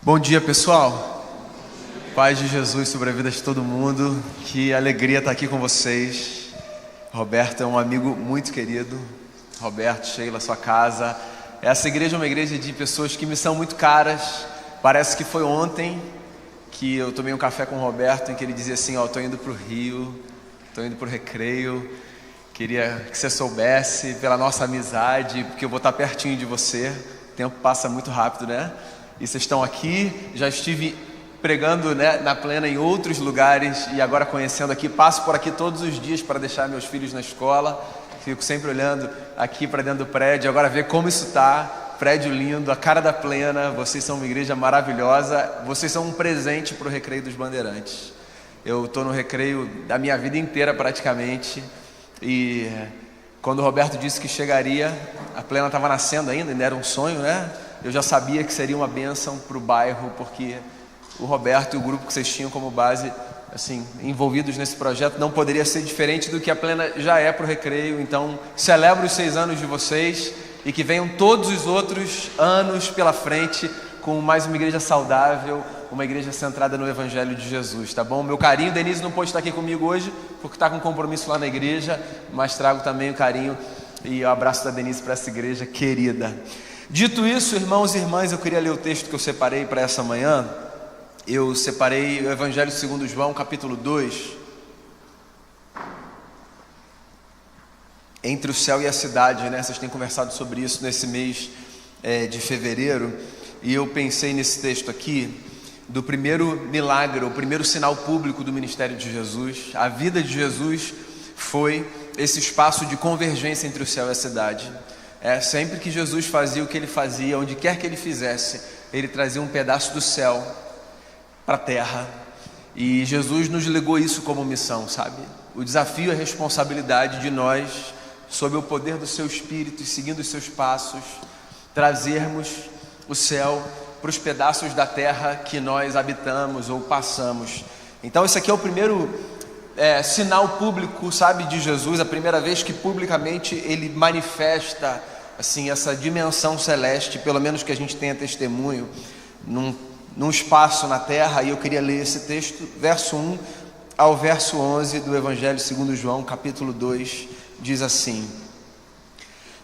Bom dia, pessoal. Paz de Jesus sobre a vida de todo mundo. Que alegria estar aqui com vocês. Roberto é um amigo muito querido. Roberto, Sheila, sua casa. Essa igreja é uma igreja de pessoas que me são muito caras. Parece que foi ontem que eu tomei um café com o Roberto, em que ele dizia assim: ó, tô indo pro Rio, tô indo pro Recreio. Queria que você soubesse, pela nossa amizade, porque eu vou estar pertinho de você. O tempo passa muito rápido, né? E vocês estão aqui. Já estive pregando, né, na Plena em outros lugares, e agora conhecendo aqui. Passo por aqui todos os dias para deixar meus filhos na escola. Fico sempre olhando aqui para dentro do prédio. Agora ver como isso está. Prédio lindo, a cara da Plena. Vocês são uma igreja maravilhosa. Vocês são um presente para o Recreio dos Bandeirantes. Eu estou no Recreio da minha vida inteira praticamente. E quando o Roberto disse que chegaria, a Plena estava nascendo ainda era um sonho, né? Eu já sabia que seria uma bênção para o bairro, porque o Roberto e o grupo que vocês tinham como base, assim, envolvidos nesse projeto, não poderia ser diferente do que a Plena já é para o Recreio. Então, celebro os 6 anos de vocês e que venham todos os outros anos pela frente com mais uma igreja saudável, uma igreja centrada no Evangelho de Jesus, tá bom? Meu carinho. Denise não pôde estar aqui comigo hoje porque está com compromisso lá na igreja, mas trago também o carinho e o abraço da Denise para essa igreja querida. Dito isso, irmãos e irmãs, eu queria ler o texto que eu separei para essa manhã. Eu separei o Evangelho segundo João, capítulo 2. Entre o céu e a cidade, né? Vocês têm conversado sobre isso nesse mês de fevereiro. E eu pensei nesse texto aqui, do primeiro milagre, o primeiro sinal público do ministério de Jesus. A vida de Jesus foi esse espaço de convergência entre o céu e a cidade. Sempre que Jesus fazia o que ele fazia, onde quer que ele fizesse, ele trazia um pedaço do céu para a terra. E Jesus nos legou isso como missão, sabe? O desafio e a responsabilidade de nós, sob o poder do seu Espírito e seguindo os seus passos, trazermos o céu para os pedaços da terra que nós habitamos ou passamos. Então esse aqui é o primeiro sinal público, sabe, de Jesus. A primeira vez que publicamente ele manifesta assim essa dimensão celeste, pelo menos que a gente tenha testemunho num espaço na terra. E eu queria ler esse texto, verso 1 ao verso 11 do Evangelho segundo João, capítulo 2, diz assim: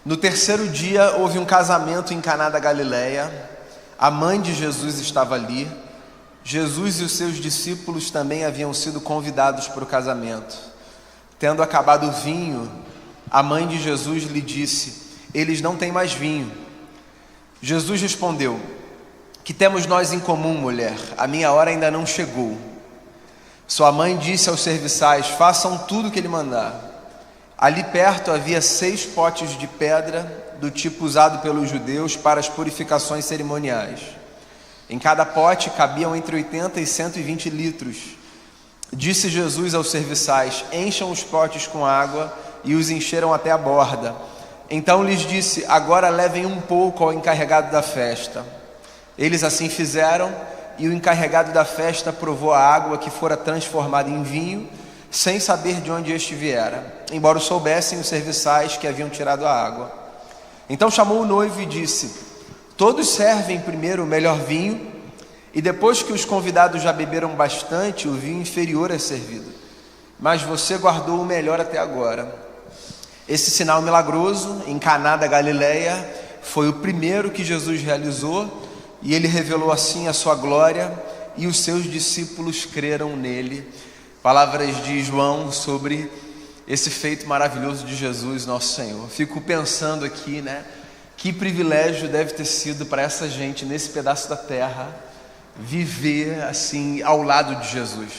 No terceiro dia houve um casamento em Caná da Galileia. A mãe de Jesus estava ali. Jesus e os seus discípulos também haviam sido convidados para o casamento. Tendo acabado o vinho, a mãe de Jesus lhe disse: eles não têm mais vinho. Jesus respondeu: que temos nós em comum, mulher? A minha hora ainda não chegou. Sua mãe disse aos serviçais: façam tudo o que ele mandar. Ali perto havia 6 potes de pedra, do tipo usado pelos judeus para as purificações cerimoniais. Em cada pote cabiam entre 80 e 120 litros. Disse Jesus aos serviçais: encham os potes com água, e os encheram até a borda. Então lhes disse: agora levem um pouco ao encarregado da festa. Eles assim fizeram, e o encarregado da festa provou a água que fora transformada em vinho, sem saber de onde este viera, embora soubessem os serviçais que haviam tirado a água. Então chamou o noivo e disse: todos servem primeiro o melhor vinho, e depois que os convidados já beberam bastante, o vinho inferior é servido. Mas você guardou o melhor até agora. Esse sinal milagroso em Caná da Galileia foi o primeiro que Jesus realizou, e ele revelou assim a sua glória, e os seus discípulos creram nele. Palavras de João sobre esse feito maravilhoso de Jesus, nosso Senhor. Fico pensando aqui, né? Que privilégio deve ter sido para essa gente nesse pedaço da terra viver assim ao lado de Jesus.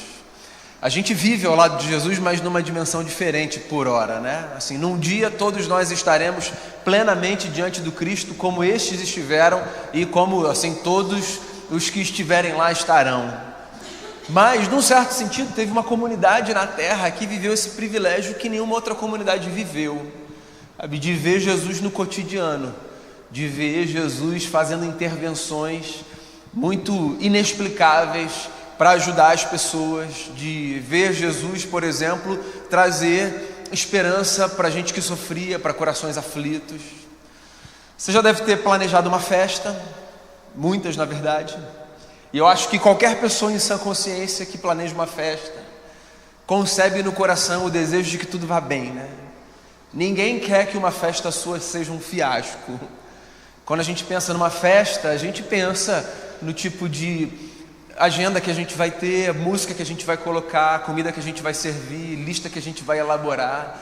A gente vive ao lado de Jesus, mas numa dimensão diferente por hora, né? Assim, num dia todos nós estaremos plenamente diante do Cristo, como estes estiveram e como assim todos os que estiverem lá estarão. Mas, num certo sentido, teve uma comunidade na terra que viveu esse privilégio que nenhuma outra comunidade viveu, sabe? De ver Jesus no cotidiano, de ver Jesus fazendo intervenções muito inexplicáveis para ajudar as pessoas, de ver Jesus, por exemplo, trazer esperança para gente que sofria, para corações aflitos. Você já deve ter planejado uma festa, muitas na verdade. E eu acho que qualquer pessoa em sã consciência que planeja uma festa concebe no coração o desejo de que tudo vá bem, né? Ninguém quer que uma festa sua seja um fiasco. Quando a gente pensa numa festa, a gente pensa no tipo de agenda que a gente vai ter, música que a gente vai colocar, comida que a gente vai servir, lista que a gente vai elaborar.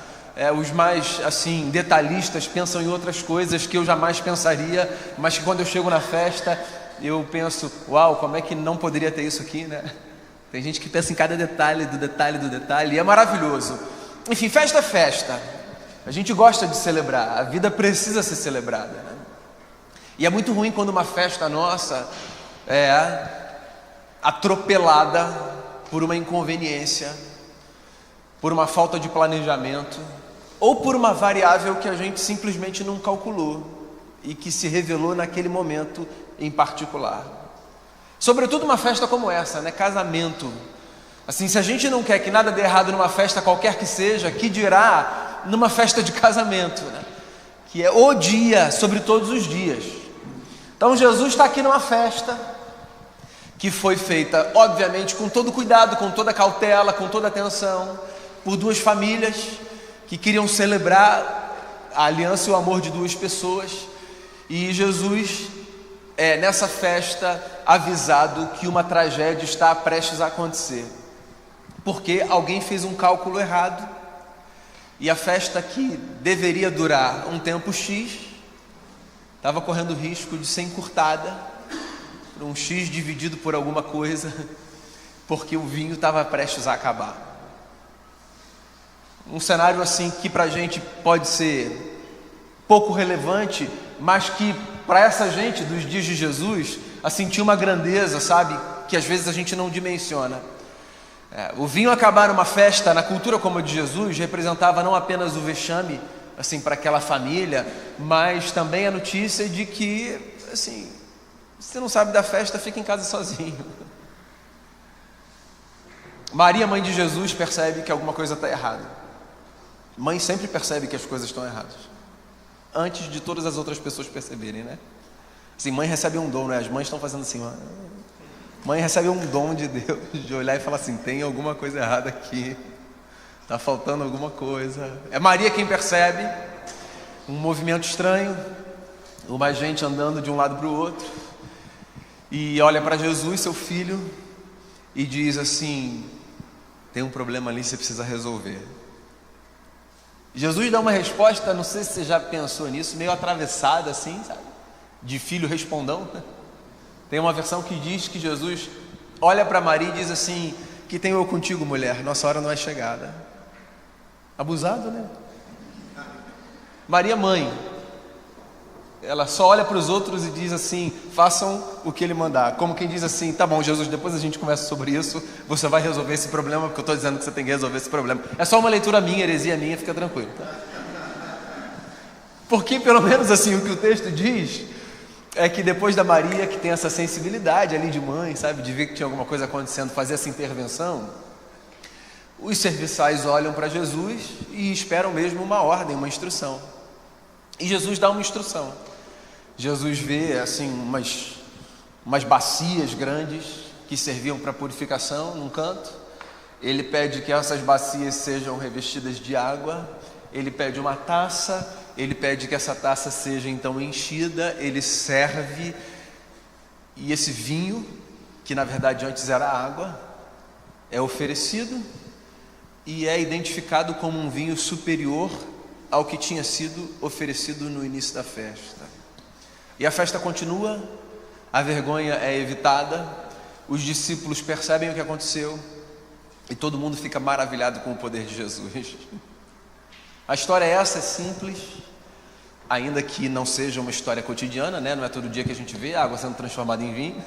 Os mais assim detalhistas pensam em outras coisas que eu jamais pensaria, mas que quando eu chego na festa eu penso, uau, como é que não poderia ter isso aqui, né? Tem gente que pensa em cada detalhe do detalhe do detalhe, e é maravilhoso. Enfim, festa é festa. A gente gosta de celebrar, a vida precisa ser celebrada, né? E é muito ruim quando uma festa nossa é atropelada por uma inconveniência, por uma falta de planejamento, ou por uma variável que a gente simplesmente não calculou e que se revelou naquele momento em particular. Sobretudo uma festa como essa, né? Casamento. Assim, se a gente não quer que nada dê errado numa festa qualquer que seja, que dirá numa festa de casamento, né? Que é o dia sobre todos os dias. Então Jesus está aqui numa festa que foi feita, obviamente, com todo cuidado, com toda cautela, com toda atenção, por duas famílias que queriam celebrar a aliança e o amor de duas pessoas. E Jesus nessa festa avisado que uma tragédia está prestes a acontecer, porque alguém fez um cálculo errado e a festa que deveria durar um tempo X estava correndo risco de ser encurtada por um X dividido por alguma coisa, porque o vinho estava prestes a acabar. Um cenário assim que para a gente pode ser pouco relevante, mas que para essa gente dos dias de Jesus, assim, tinha uma grandeza, sabe, que às vezes a gente não dimensiona. O vinho acabar numa festa, na cultura como a de Jesus, representava não apenas o vexame, assim, para aquela família, mas também a notícia de que, assim, se você não sabe da festa, fica em casa sozinho. Maria, mãe de Jesus, percebe que alguma coisa está errada. Mãe sempre percebe que as coisas estão erradas, antes de todas as outras pessoas perceberem, né? Assim, mãe recebe um dom, né? As mães estão fazendo assim, mãe recebe um dom de Deus, de olhar e falar assim, tem alguma coisa errada aqui, está faltando alguma coisa. É Maria quem percebe um movimento estranho, uma gente andando de um lado para o outro, e olha para Jesus, seu filho, e diz assim, tem um problema ali, você precisa resolver. Jesus dá uma resposta, não sei se você já pensou nisso, meio atravessada assim, sabe? De filho respondão. Tem uma versão que diz que Jesus olha para Maria e diz assim, que tenho eu contigo, mulher, nossa hora não é chegada. Abusado, né? Maria, mãe, ela só olha para os outros e diz assim, façam o que ele mandar. Como quem diz assim, tá bom, Jesus, depois a gente conversa sobre isso, você vai resolver esse problema, porque eu estou dizendo que você tem que resolver esse problema. É só uma leitura minha, heresia minha, fica tranquilo, tá? Porque pelo menos assim, o que o texto diz é que depois da Maria, que tem essa sensibilidade ali de mãe, sabe, de ver que tinha alguma coisa acontecendo, fazer essa intervenção, os serviçais olham para Jesus e esperam mesmo uma ordem, uma instrução. E Jesus dá uma instrução. Jesus vê assim umas bacias grandes que serviam para purificação num canto. Ele pede que essas bacias sejam revestidas de água. Ele pede uma taça. Ele pede que essa taça seja então enchida. Ele serve, e esse vinho, que na verdade antes era água, é oferecido e é identificado como um vinho superior ao que tinha sido oferecido no início da festa. E a festa continua, a vergonha é evitada, os discípulos percebem o que aconteceu e todo mundo fica maravilhado com o poder de Jesus. A história essa é simples, ainda que não seja uma história cotidiana, né? Não é todo dia que a gente vê a água sendo transformada em vinho,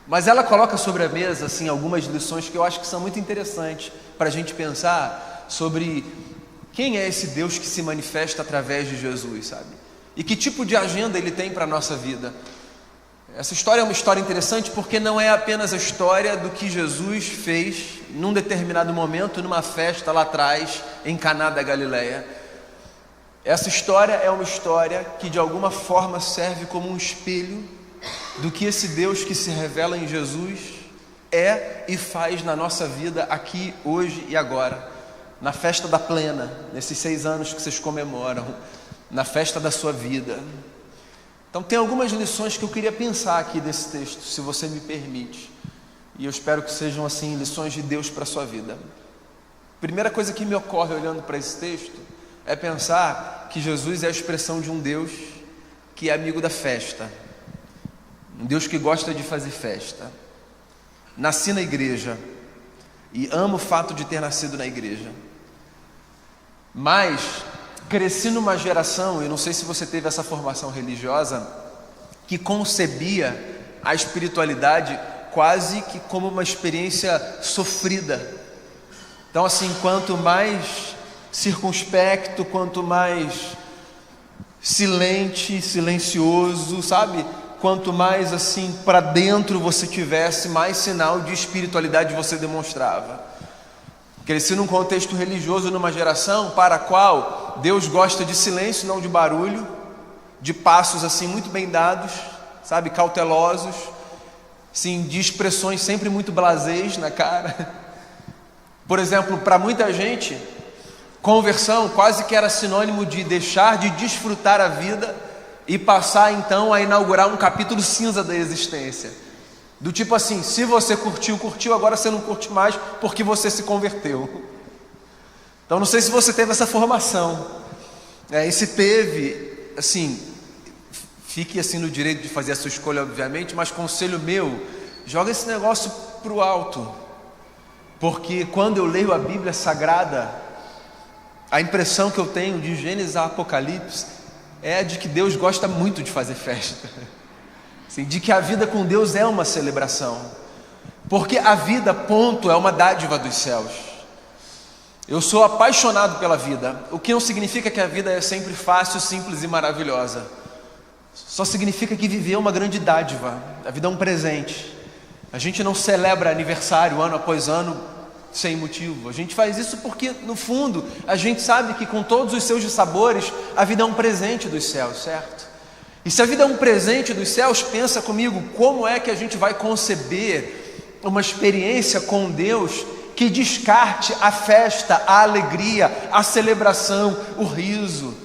mas ela coloca sobre a mesa assim, algumas lições que eu acho que são muito interessantes para a gente pensar sobre quem é esse Deus que se manifesta através de Jesus, sabe? E que tipo de agenda ele tem para a nossa vida. Essa história é uma história interessante porque não é apenas a história do que Jesus fez num determinado momento, numa festa lá atrás, em Caná da Galileia. Essa história é uma história que de alguma forma serve como um espelho do que esse Deus que se revela em Jesus é e faz na nossa vida aqui, hoje e agora, na festa da plena, nesses 6 anos que vocês comemoram, na festa da sua vida. Então tem algumas lições que eu queria pensar aqui desse texto, se você me permite, e eu espero que sejam assim lições de Deus para a sua vida. Primeira coisa que me ocorre olhando para esse texto é pensar que Jesus é a expressão de um Deus que é amigo da festa, um Deus que gosta de fazer festa. Nasci na igreja e amo o fato de ter nascido na igreja, mas cresci numa geração, e não sei se você teve essa formação religiosa, que concebia a espiritualidade quase que como uma experiência sofrida. Então assim, quanto mais circunspecto, quanto mais silencioso, sabe? Quanto mais assim para dentro você tivesse, mais sinal de espiritualidade você demonstrava. Cresci num contexto religioso, numa geração para a qual Deus gosta de silêncio, não de barulho, de passos assim muito bem dados, sabe, cautelosos, sim, de expressões sempre muito blasés na cara. Por exemplo, para muita gente, conversão quase que era sinônimo de deixar de desfrutar a vida e passar então a inaugurar um capítulo cinza da existência. Do tipo assim, se você curtiu, agora você não curte mais porque você se converteu. Então não sei se você teve essa formação, e se teve, assim, fique assim no direito de fazer a sua escolha, obviamente, mas conselho meu, joga esse negócio para o alto, porque quando eu leio a Bíblia Sagrada, a impressão que eu tenho de Gênesis a Apocalipse é de que Deus gosta muito de fazer festa, assim, de que a vida com Deus é uma celebração, porque a vida, ponto, é uma dádiva dos céus. Eu sou apaixonado pela vida, o que não significa que a vida é sempre fácil, simples e maravilhosa. Só significa que viver é uma grande dádiva, a vida é um presente. A gente não celebra aniversário ano após ano sem motivo. A gente faz isso porque, no fundo, a gente sabe que com todos os seus dissabores, a vida é um presente dos céus, certo? E se a vida é um presente dos céus, pensa comigo, como é que a gente vai conceber uma experiência com Deus que descarte a festa, a alegria, a celebração, o riso?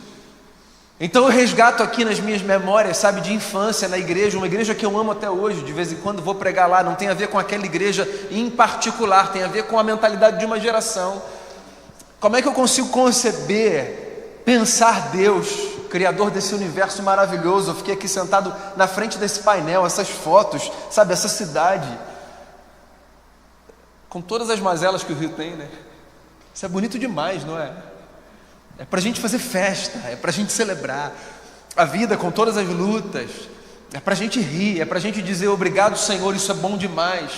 Então eu resgato aqui nas minhas memórias, sabe, de infância na igreja, uma igreja que eu amo até hoje, de vez em quando vou pregar lá, não tem a ver com aquela igreja em particular, tem a ver com a mentalidade de uma geração. Como é que eu consigo conceber, pensar Deus, Criador desse universo maravilhoso? Eu fiquei aqui sentado na frente desse painel, essas fotos, sabe, essa cidade, com todas as mazelas que o Rio tem, né? Isso é bonito demais, não é? É para a gente fazer festa, é para a gente celebrar a vida com todas as lutas, é para a gente rir, é para a gente dizer obrigado, Senhor, isso é bom demais.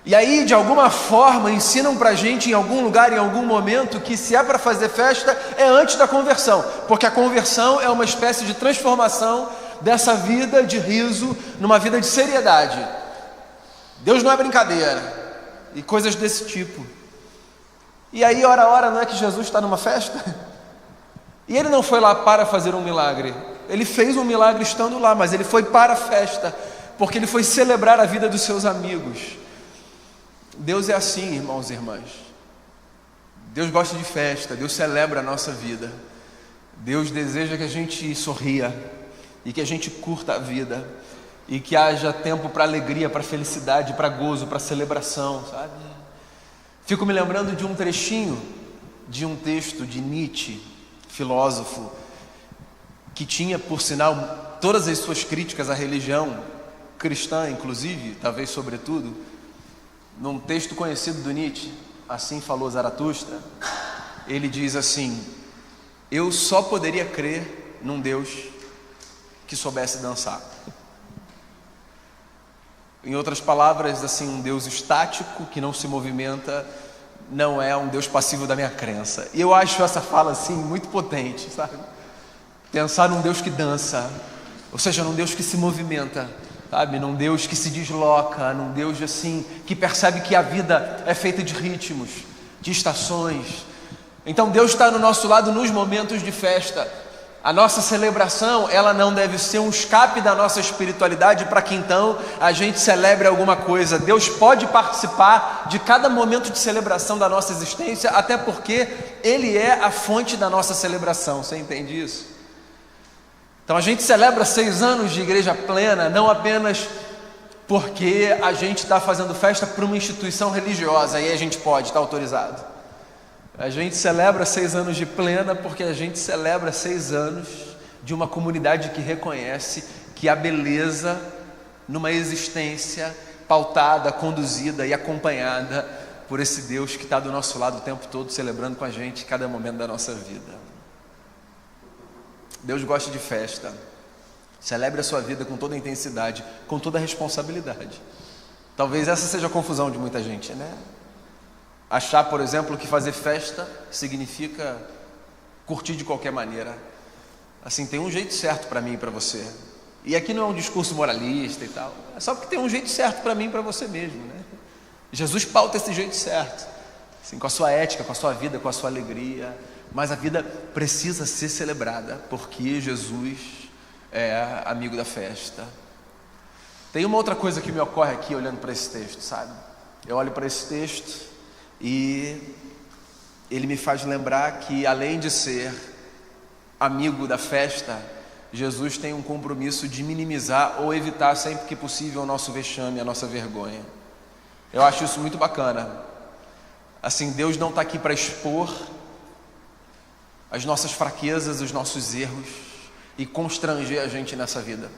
E aí, de alguma forma, ensinam para a gente em algum lugar, em algum momento, que se é para fazer festa, é antes da conversão, porque a conversão é uma espécie de transformação dessa vida de riso numa vida de seriedade. Deus não é brincadeira, e coisas desse tipo. E aí, ora, não é que Jesus está numa festa? E ele não foi lá para fazer um milagre, ele fez um milagre estando lá, mas ele foi para a festa, porque ele foi celebrar a vida dos seus amigos. Deus é assim, irmãos e irmãs. Deus gosta de festa, Deus celebra a nossa vida. Deus deseja que a gente sorria e que a gente curta a vida e que haja tempo para alegria, para felicidade, para gozo, para celebração, sabe? Fico me lembrando de um trechinho de um texto de Nietzsche, filósofo, que tinha, por sinal, todas as suas críticas à religião cristã, inclusive, talvez sobretudo, num texto conhecido do Nietzsche, Assim Falou Zaratustra, ele diz assim: eu só poderia crer num Deus que soubesse dançar. Em outras palavras, assim, um Deus estático, que não se movimenta, não é um Deus passivo da minha crença. E eu acho essa fala assim muito potente, sabe? Pensar num Deus que dança, ou seja, num Deus que se movimenta, sabe? Num Deus que se desloca, num Deus assim que percebe que a vida é feita de ritmos, de estações. Então Deus está no nosso lado nos momentos de festa. A nossa celebração, ela não deve ser um escape da nossa espiritualidade para que então a gente celebre alguma coisa. Deus pode participar de cada momento de celebração da nossa existência, até porque Ele é a fonte da nossa celebração. Você entende isso? Então a gente celebra 6 anos de igreja plena, não apenas porque a gente está fazendo festa para uma instituição religiosa, aí a gente pode, está autorizado. A gente celebra 6 anos de plena porque a gente celebra 6 anos de uma comunidade que reconhece que há beleza numa existência pautada, conduzida e acompanhada por esse Deus que está do nosso lado o tempo todo, celebrando com a gente cada momento da nossa vida. Deus gosta de festa. Celebre a sua vida com toda a intensidade, com toda a responsabilidade. Talvez essa seja a confusão de muita gente, né? Achar, por exemplo, que fazer festa significa curtir de qualquer maneira. Assim, tem um jeito certo para mim e para você. E aqui não é um discurso moralista e tal. É só porque tem um jeito certo para mim e para você mesmo, né? Jesus pauta esse jeito certo. Assim, com a sua ética, com a sua vida, com a sua alegria. Mas a vida precisa ser celebrada, porque Jesus é amigo da festa. Tem uma outra coisa que me ocorre aqui olhando para esse texto, sabe? Eu olho para esse texto e ele me faz lembrar que, além de ser amigo da festa, Jesus tem um compromisso de minimizar ou evitar sempre que possível o nosso vexame, a nossa vergonha. Eu acho isso muito bacana. Assim, Deus não está aqui para expor as nossas fraquezas, os nossos erros e constranger a gente nessa vida.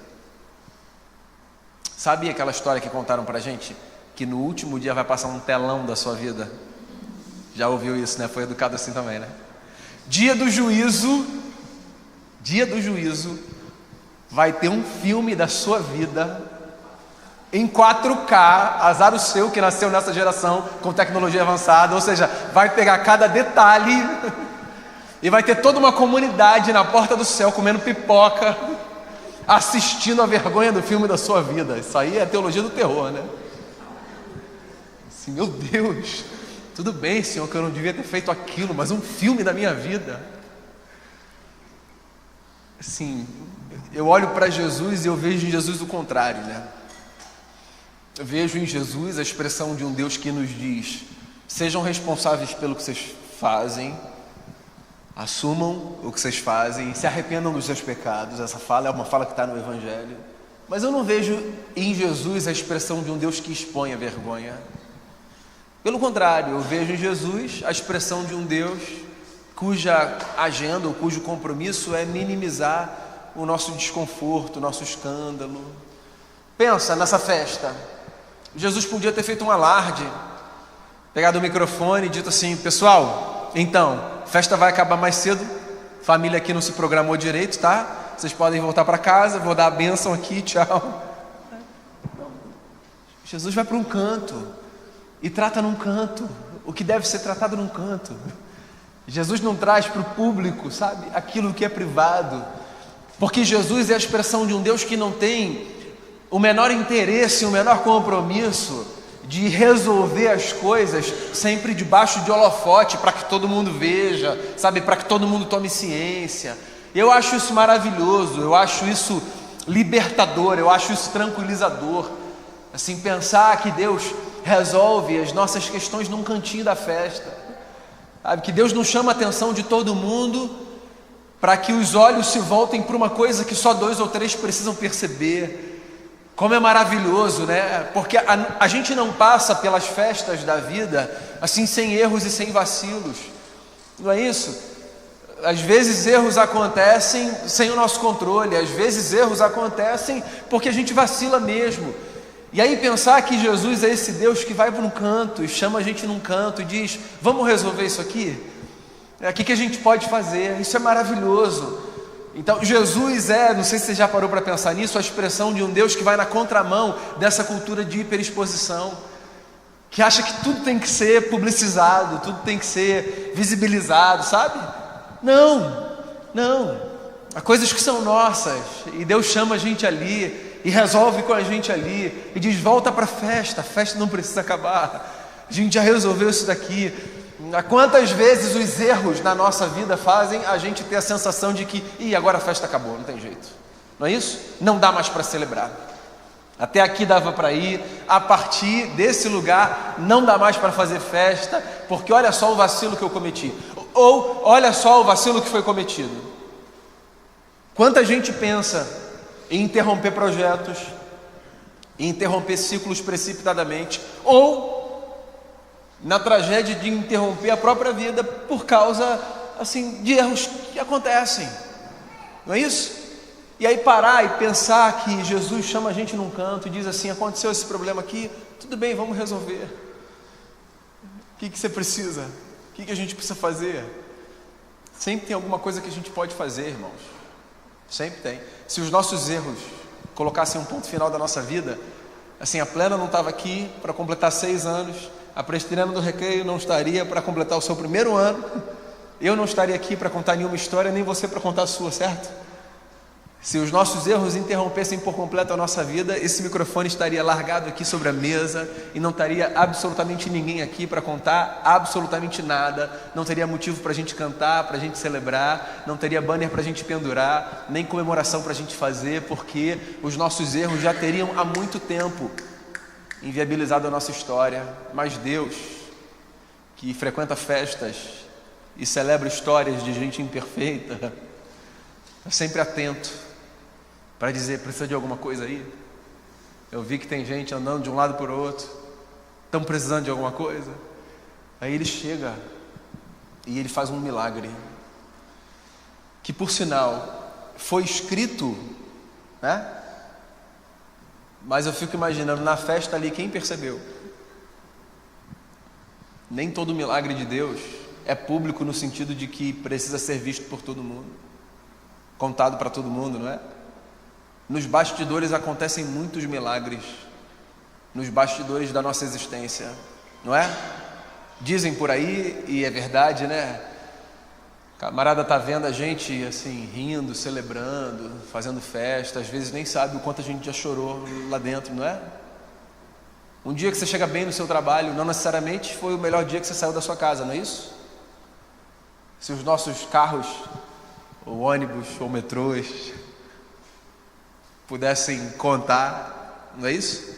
Sabe aquela história que contaram pra gente? Que no último dia vai passar um telão da sua vida? Já ouviu isso, né? Foi educado assim também, né? Dia do juízo, vai ter um filme da sua vida em 4K, azar o seu que nasceu nessa geração com tecnologia avançada, ou seja, vai pegar cada detalhe e vai ter toda uma comunidade na porta do céu comendo pipoca, assistindo a vergonha do filme da sua vida. Isso aí é teologia do terror, né? Assim, meu Deus, tudo bem, Senhor, que eu não devia ter feito aquilo, mas um filme da minha vida. Assim, eu olho para Jesus e eu vejo em Jesus o contrário, né? Eu vejo em Jesus a expressão de um Deus que nos diz: sejam responsáveis pelo que vocês fazem, assumam o que vocês fazem, se arrependam dos seus pecados. Essa fala é uma fala que está no Evangelho. Mas eu não vejo em Jesus a expressão de um Deus que expõe a vergonha. Pelo contrário, eu vejo em Jesus a expressão de um Deus cuja agenda ou cujo compromisso é minimizar o nosso desconforto, o nosso escândalo. Pensa nessa festa. Jesus podia ter feito um alarde, pegado o microfone e dito assim: pessoal, então, a festa vai acabar mais cedo, família aqui não se programou direito, tá? Vocês podem voltar para casa, vou dar a bênção aqui, tchau. Jesus vai para um canto e trata num canto o que deve ser tratado num canto. Jesus não traz para o público, sabe, aquilo que é privado, porque Jesus é a expressão de um Deus que não tem o menor interesse, o menor compromisso de resolver as coisas sempre debaixo de holofote para que todo mundo veja, sabe, para que todo mundo tome ciência. Eu acho isso maravilhoso, eu acho isso libertador, eu acho isso tranquilizador. Assim, pensar que Deus resolve as nossas questões num cantinho da festa, sabe, que Deus não chama a atenção de todo mundo para que os olhos se voltem para uma coisa que só 2 ou 3 precisam perceber. Como é maravilhoso, né? Porque a gente não passa pelas festas da vida assim, sem erros e sem vacilos, não é isso? Às vezes erros acontecem sem o nosso controle, às vezes erros acontecem porque a gente vacila mesmo. E aí pensar que Jesus é esse Deus que vai para um canto e chama a gente num canto e diz: vamos resolver isso aqui? O que a gente pode fazer? Isso é maravilhoso. Então Jesus é, não sei se você já parou para pensar nisso, a expressão de um Deus que vai na contramão dessa cultura de hiperexposição, que acha que tudo tem que ser publicizado, tudo tem que ser visibilizado, sabe? Não, há coisas que são nossas e Deus chama a gente ali e resolve com a gente ali e diz: volta para a festa não precisa acabar, a gente já resolveu isso daqui. Quantas vezes os erros na nossa vida fazem a gente ter a sensação de que, agora a festa acabou, não tem jeito. Não é isso? Não dá mais para celebrar. Até aqui dava para ir, a partir desse lugar não dá mais para fazer festa, porque olha só o vacilo que eu cometi. Ou olha só o vacilo que foi cometido. Quanta gente pensa em interromper projetos, em interromper ciclos precipitadamente, ou na tragédia de interromper a própria vida por causa, assim, de erros que acontecem. Não é isso? E aí parar e pensar que Jesus chama a gente num canto e diz assim: aconteceu esse problema aqui, tudo bem, vamos resolver. O que você precisa? O que a gente precisa fazer? Sempre tem alguma coisa que a gente pode fazer, irmãos. Sempre tem. Se os nossos erros colocassem um ponto final da nossa vida, assim, a Plena não estava aqui para completar 6 anos, a Presteriana do Recreio não estaria para completar o seu primeiro ano, eu não estaria aqui para contar nenhuma história, nem você para contar a sua, certo? Se os nossos erros interrompessem por completo a nossa vida, esse microfone estaria largado aqui sobre a mesa e não estaria absolutamente ninguém aqui para contar absolutamente nada, não teria motivo para a gente cantar, para a gente celebrar, não teria banner para a gente pendurar, nem comemoração para a gente fazer, porque os nossos erros já teriam há muito tempo inviabilizado a nossa história. Mas Deus, que frequenta festas e celebra histórias de gente imperfeita, está sempre atento para dizer: precisa de alguma coisa aí? Eu vi que tem gente andando de um lado para o outro, estão precisando de alguma coisa. Aí Ele chega e Ele faz um milagre, que por sinal foi escrito, né? Mas eu fico imaginando, na festa ali, quem percebeu? Nem todo milagre de Deus é público no sentido de que precisa ser visto por todo mundo, contado para todo mundo, não é? Nos bastidores acontecem muitos milagres, nos bastidores da nossa existência, não é? Dizem por aí, e é verdade, né? Camarada está vendo a gente assim, rindo, celebrando, fazendo festa, às vezes nem sabe o quanto a gente já chorou lá dentro, não é? Um dia que você chega bem no seu trabalho, não necessariamente foi o melhor dia que você saiu da sua casa, não é isso? Se os nossos carros, ou ônibus, ou metrôs, pudessem contar, não é isso?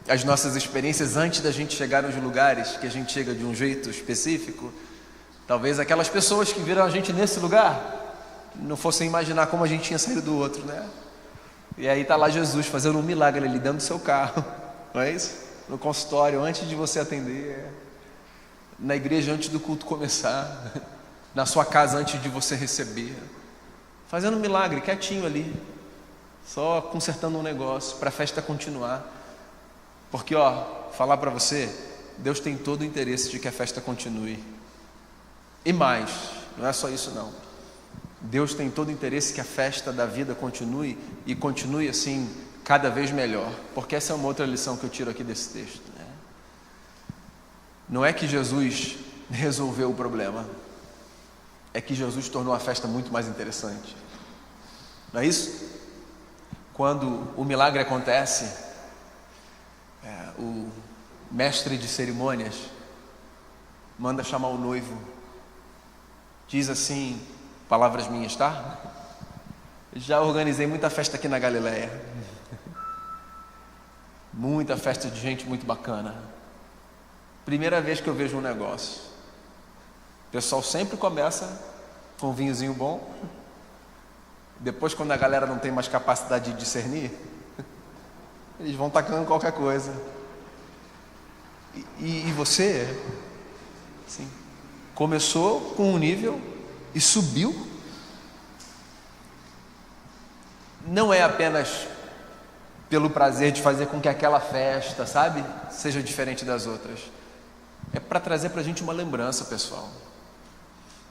As nossas experiências antes da gente chegar nos lugares, que a gente chega de um jeito específico, talvez aquelas pessoas que viram a gente nesse lugar não fossem imaginar como a gente tinha saído do outro, né? E aí está lá Jesus fazendo um milagre ali dentro do seu carro, não é isso? No consultório, antes de você atender, na igreja antes do culto começar, na sua casa antes de você receber, fazendo um milagre, quietinho ali, só consertando um negócio para a festa continuar. Porque falar para você, Deus tem todo o interesse de que a festa continue. E mais, não é só isso não. Deus tem todo o interesse que a festa da vida continue, e continue assim, cada vez melhor. Porque essa é uma outra lição que eu tiro aqui desse texto, né? Não é que Jesus resolveu o problema, é que Jesus tornou a festa muito mais interessante. Não é isso? Quando o milagre acontece, o mestre de cerimônias manda chamar o noivo. Diz assim, palavras minhas, tá? Já organizei muita festa aqui na Galileia. Muita festa de gente muito bacana. Primeira vez que eu vejo um negócio. O pessoal sempre começa com um vinhozinho bom. Depois, quando a galera não tem mais capacidade de discernir, eles vão tacando qualquer coisa. E você, assim, começou com um nível e subiu. Não é apenas pelo prazer de fazer com que aquela festa, sabe, seja diferente das outras. É para trazer para a gente uma lembrança, pessoal,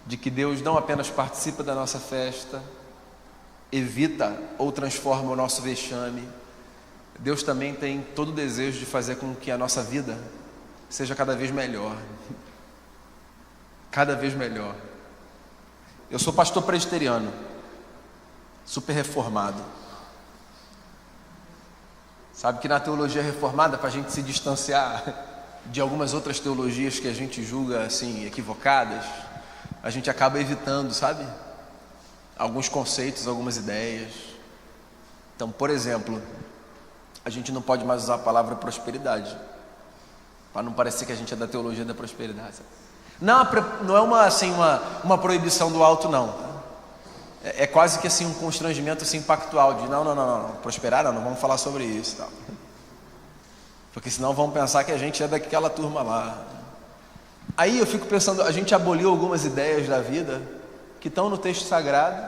de que Deus não apenas participa da nossa festa, evita ou transforma o nosso vexame. Deus também tem todo o desejo de fazer com que a nossa vida seja cada vez melhor. Cada vez melhor. Eu sou pastor presbiteriano, super reformado. Sabe que na teologia reformada, para a gente se distanciar de algumas outras teologias que a gente julga assim equivocadas, a gente acaba evitando, sabe? Alguns conceitos, algumas ideias. Então, por exemplo, a gente não pode mais usar a palavra prosperidade, para não parecer que a gente é da teologia da prosperidade. Não é uma proibição do alto, não. É quase que assim um constrangimento assim pactual de não, prosperar não vamos falar sobre isso, tal. Porque senão vão pensar que a gente é daquela turma lá. Aí eu fico pensando, a gente aboliu algumas ideias da vida que estão no texto sagrado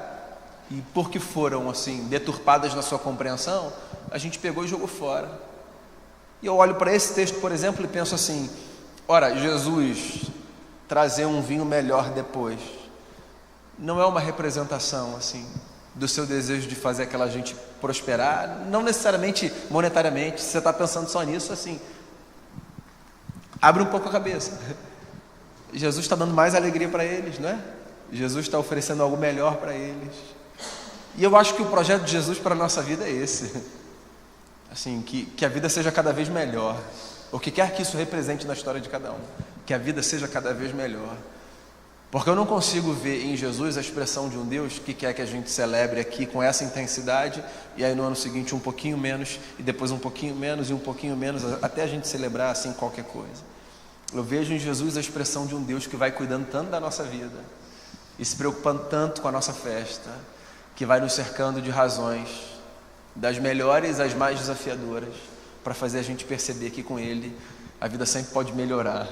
e porque foram assim deturpadas na sua compreensão, a gente pegou e jogou fora. E eu olho para esse texto, por exemplo, e penso assim: ora, Jesus trazer um vinho melhor depois não é uma representação assim do seu desejo de fazer aquela gente prosperar, não necessariamente monetariamente. Se você está pensando só nisso, assim, abre um pouco a cabeça. Jesus está dando mais alegria para eles, não é? Jesus está oferecendo algo melhor para eles. E eu acho que o projeto de Jesus para a nossa vida é esse, assim, que a vida seja cada vez melhor, o que quer que isso represente na história de cada um, que a vida seja cada vez melhor. Porque eu não consigo ver em Jesus a expressão de um Deus que quer que a gente celebre aqui com essa intensidade, e aí no ano seguinte um pouquinho menos, e depois um pouquinho menos, e um pouquinho menos, até a gente celebrar assim qualquer coisa. Eu vejo em Jesus a expressão de um Deus que vai cuidando tanto da nossa vida, e se preocupando tanto com a nossa festa, que vai nos cercando de razões, das melhores às mais desafiadoras, para fazer a gente perceber que com Ele a vida sempre pode melhorar,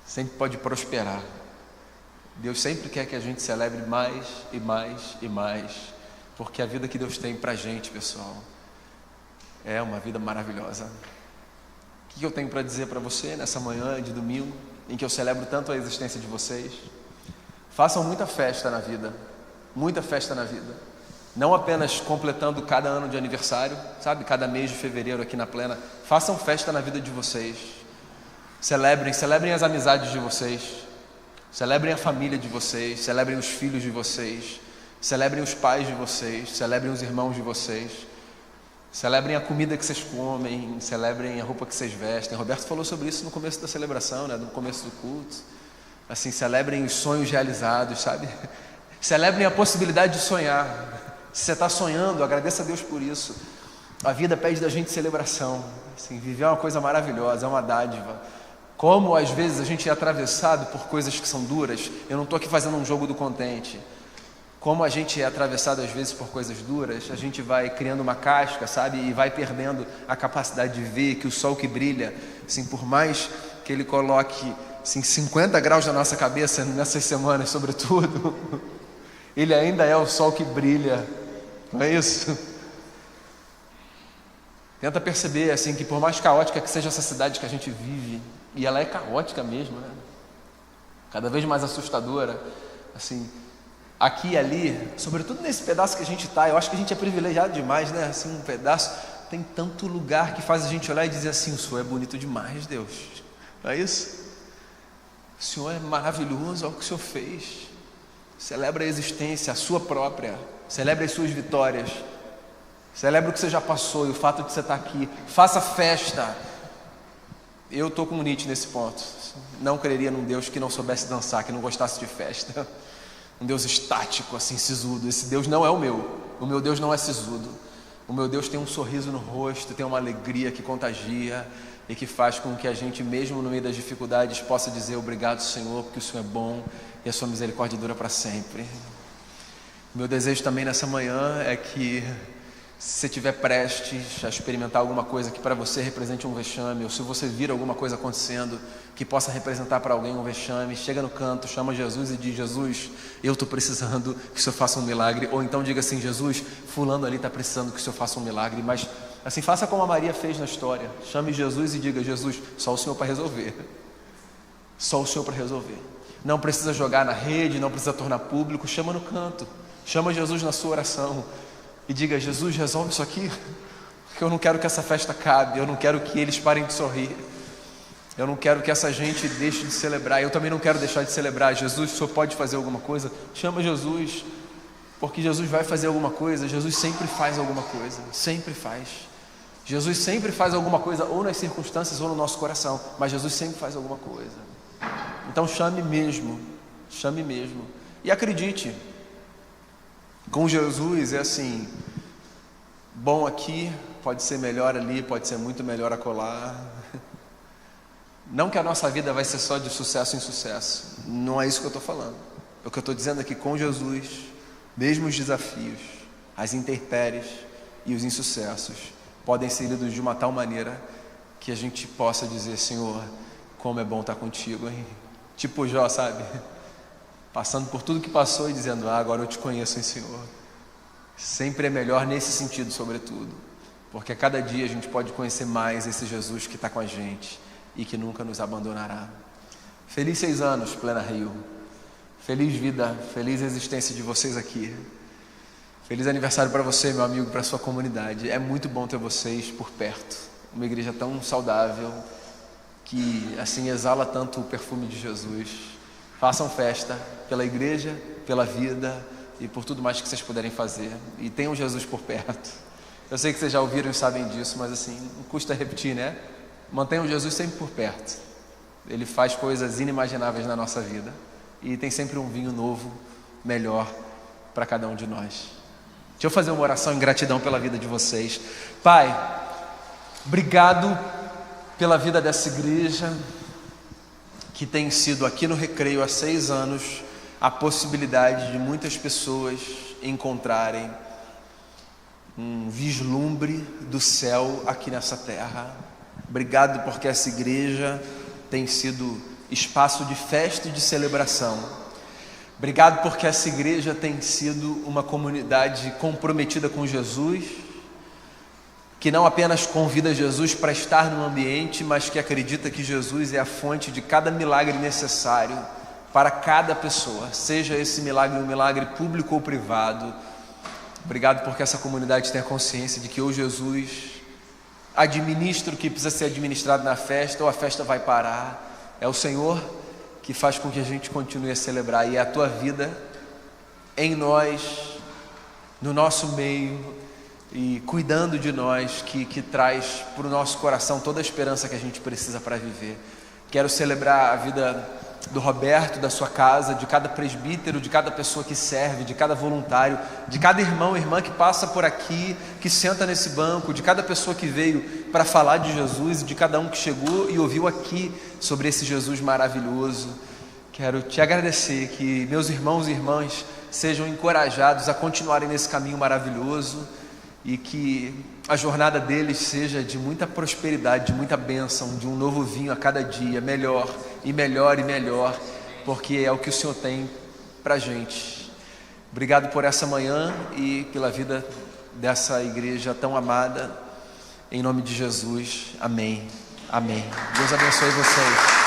sempre pode prosperar. Deus sempre quer que a gente celebre mais e mais e mais, porque a vida que Deus tem pra gente, pessoal, é uma vida maravilhosa. O que eu tenho para dizer para você nessa manhã de domingo, em que eu celebro tanto a existência de vocês? Façam muita festa na vida, muita festa na vida. Não apenas completando cada ano de aniversário, sabe, cada mês de fevereiro aqui na Plena. Façam festa na vida de vocês. Celebrem as amizades de vocês. Celebrem a família de vocês, celebrem os filhos de vocês, celebrem os pais de vocês, celebrem os irmãos de vocês, celebrem a comida que vocês comem, celebrem a roupa que vocês vestem. Roberto falou sobre isso no começo da celebração, né? No começo do culto. Assim, celebrem os sonhos realizados, sabe? Celebrem a possibilidade de sonhar. Se você está sonhando, agradeça a Deus por isso. A vida pede da gente celebração. Assim, viver é uma coisa maravilhosa, é uma dádiva. Como às vezes a gente é atravessado por coisas que são duras. Eu não estou aqui fazendo um jogo do contente. Como a gente é atravessado às vezes por coisas duras, a gente vai criando uma casca, sabe? E vai perdendo a capacidade de ver que o sol que brilha, assim, por mais que ele coloque assim, 50 graus na nossa cabeça nessas semanas, sobretudo, ele ainda é o sol que brilha. Não é isso? Tenta perceber assim, que por mais caótica que seja essa cidade que a gente vive, e ela é caótica mesmo, né? Cada vez mais assustadora, assim, aqui e ali, sobretudo nesse pedaço que a gente está. Eu acho que a gente é privilegiado demais, né? Assim, um pedaço, tem tanto lugar que faz a gente olhar e dizer assim: o Senhor é bonito demais, Deus. Não é isso? O Senhor é maravilhoso, olha o que o Senhor fez. Celebra a existência, a sua própria. Celebra as suas vitórias. Celebra o que você já passou e o fato de você estar aqui. Faça festa. Eu estou com o Nietzsche nesse ponto. Não creria num Deus que não soubesse dançar, que não gostasse de festa. Um Deus estático, assim, sisudo. Esse Deus não é o meu. O meu Deus não é sisudo. O meu Deus tem um sorriso no rosto, tem uma alegria que contagia e que faz com que a gente, mesmo no meio das dificuldades, possa dizer: obrigado, Senhor, porque o Senhor é bom e a sua misericórdia dura para sempre. Meu desejo também nessa manhã é que, se você estiver prestes a experimentar alguma coisa que para você represente um vexame, ou se você vir alguma coisa acontecendo que possa representar para alguém um vexame, chega no canto, chama Jesus e diz: Jesus, eu estou precisando que o Senhor faça um milagre. Ou então diga assim: Jesus, fulano ali está precisando que o Senhor faça um milagre. Mas assim, faça como a Maria fez na história. Chame Jesus e diga: Jesus, só o Senhor para resolver. Só o Senhor para resolver. Não precisa jogar na rede, não precisa tornar público. Chama no canto. Chama Jesus na sua oração e diga: Jesus, resolve isso aqui, porque eu não quero que essa festa acabe. Eu não quero que eles parem de sorrir. Eu não quero que essa gente deixe de celebrar. Eu também não quero deixar de celebrar. Jesus, o Senhor pode fazer alguma coisa? Chama Jesus, porque Jesus vai fazer alguma coisa. Jesus sempre faz alguma coisa, sempre faz. Jesus sempre faz alguma coisa, ou nas circunstâncias ou no nosso coração, mas Jesus sempre faz alguma coisa. Então chame mesmo, e acredite, com Jesus é assim, bom aqui, pode ser melhor ali, pode ser muito melhor acolá. Não que a nossa vida vai ser só de sucesso em sucesso, não é isso que eu estou falando. O que eu estou dizendo é que com Jesus, mesmo os desafios, as intempéries e os insucessos podem ser lidos de uma tal maneira que a gente possa dizer: Senhor, como é bom estar contigo, hein? Tipo Jó, sabe? Passando por tudo que passou e dizendo: agora eu te conheço, hein, Senhor. Sempre é melhor nesse sentido, sobretudo, porque a cada dia a gente pode conhecer mais esse Jesus que está com a gente e que nunca nos abandonará. Feliz 6 anos, Plena Rio. Feliz vida, feliz existência de vocês aqui. Feliz aniversário para você, meu amigo, para a sua comunidade. É muito bom ter vocês por perto. Uma igreja tão saudável, que assim exala tanto o perfume de Jesus. Façam festa pela igreja, pela vida e por tudo mais que vocês puderem fazer. E tenham Jesus por perto. Eu sei que vocês já ouviram e sabem disso, mas assim, não custa repetir, né? Mantenham Jesus sempre por perto. Ele faz coisas inimagináveis na nossa vida. E tem sempre um vinho novo, melhor para cada um de nós. Deixa eu fazer uma oração em gratidão pela vida de vocês. Pai, obrigado pela vida dessa igreja, que tem sido aqui no Recreio há 6 anos a possibilidade de muitas pessoas encontrarem um vislumbre do céu aqui nessa terra. Obrigado porque essa igreja tem sido espaço de festa e de celebração. Obrigado porque essa igreja tem sido uma comunidade comprometida com Jesus, que não apenas convida Jesus para estar no ambiente, mas que acredita que Jesus é a fonte de cada milagre necessário para cada pessoa, seja esse milagre um milagre público ou privado. Obrigado porque essa comunidade tem a consciência de que ou Jesus administra o que precisa ser administrado na festa, ou a festa vai parar. É o Senhor que faz com que a gente continue a celebrar, e é a tua vida em nós, no nosso meio e cuidando de nós, que traz para o nosso coração toda a esperança que a gente precisa para viver. Quero celebrar a vida do Roberto, da sua casa, de cada presbítero, de cada pessoa que serve, de cada voluntário, de cada irmão e irmã que passa por aqui, que senta nesse banco, de cada pessoa que veio para falar de Jesus, e de cada um que chegou e ouviu aqui sobre esse Jesus maravilhoso. Quero te agradecer, que meus irmãos e irmãs sejam encorajados a continuarem nesse caminho maravilhoso, e que a jornada deles seja de muita prosperidade, de muita bênção, de um novo vinho a cada dia, melhor e melhor e melhor, porque é o que o Senhor tem para a gente. Obrigado por essa manhã e pela vida dessa igreja tão amada, em nome de Jesus, amém, amém. Deus abençoe vocês.